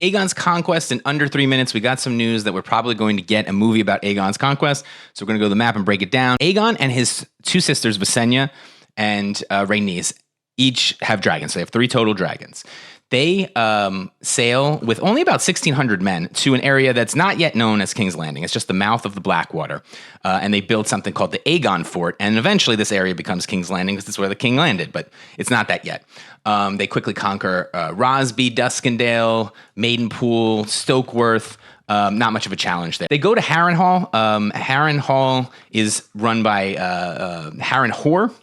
Aegon's Conquest in under 3 minutes. We got some news that we're probably going to get a movie about Aegon's Conquest. So we're going to go to the map and break it down. Aegon and his two sisters, Visenya and Rhaenys, each have dragons. So they have 3 total dragons. They sail with only about 1,600 men to an area that's not yet known as King's Landing. It's just the mouth of the Blackwater. And they build something called the Aegon Fort. And eventually this area becomes King's Landing because it's where the king landed. But it's not that yet. They quickly conquer Rosby, Duskendale, Maidenpool, Stokeworth. Not much of a challenge there. They go to Harrenhal. Harrenhal is run by Harrenhal,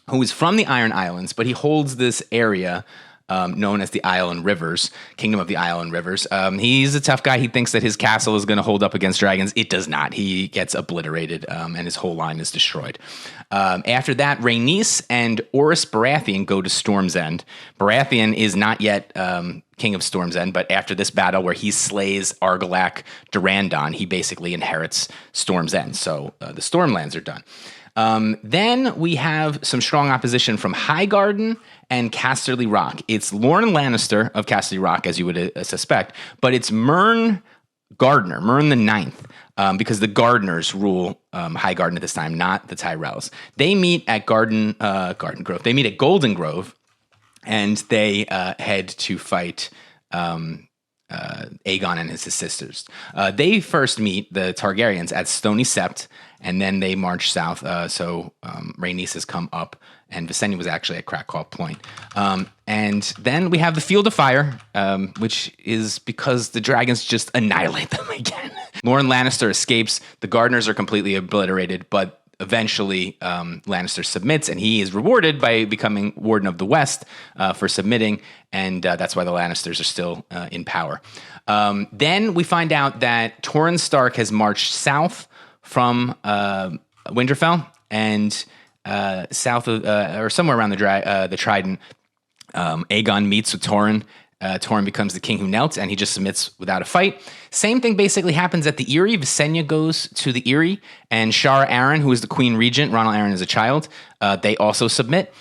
who is from the Iron Islands, but he holds this area known as the Isle and Rivers, Kingdom of the Isle and Rivers. He's a tough guy. He thinks that his castle is going to hold up against dragons. It does not. He gets obliterated, and his whole line is destroyed. After that, Rhaenys and Orys Baratheon go to Storm's End. Baratheon is not yet king of Storm's End, but after this battle where he slays Argilac Durandon, he basically inherits Storm's End. So the Stormlands are done. Then we have some strong opposition from Highgarden and Casterly Rock. It's Lorne Lannister of Casterly Rock, as you would suspect, but it's Mern Gardner, Mern the Ninth, because the Gardeners rule Highgarden at this time, not the Tyrells. They meet at Garden Grove. They meet at Golden Grove, and they head to fight Aegon and his sisters. They first meet the Targaryens at Stony Sept, and then they march south. So Rhaenys has come up, and Visenya was actually at Crackclaw Point. And then we have the Field of Fire, which is because the dragons just annihilate them again. Lorne Lannister escapes. The Gardeners are completely obliterated, but eventually Lannister submits, and he is rewarded by becoming Warden of the West for submitting, and that's why the Lannisters are still in power. Then we find out that Torrhen Stark has marched south from Winterfell and south of, or somewhere around the Trident. Aegon meets with Torrhen. Torrhen becomes the king who knelt, and he just submits without a fight. Same thing basically happens at the Eyrie. Visenya goes to the Eyrie, and Shara Aaron, who is the queen regent, Ronald Aaron is a child, they also submit.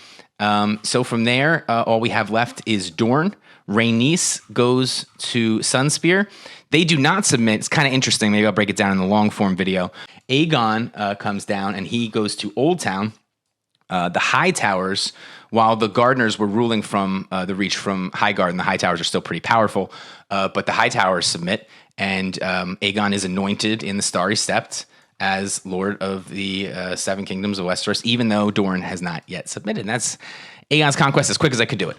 So from there, all we have left is Dorne. Rhaenys goes to Sunspear. They do not submit. It's kind of interesting. Maybe I'll break it down in the long form video. Aegon comes down, and he goes to Oldtown. The High Towers, while the Gardeners were ruling from the Reach from Highgarden, the High Towers are still pretty powerful, but the High Towers submit, and Aegon is anointed in the Starry Sept as Lord of the 7 Kingdoms of Westeros, even though Dorne has not yet submitted. And that's Aegon's Conquest as quick as I could do it.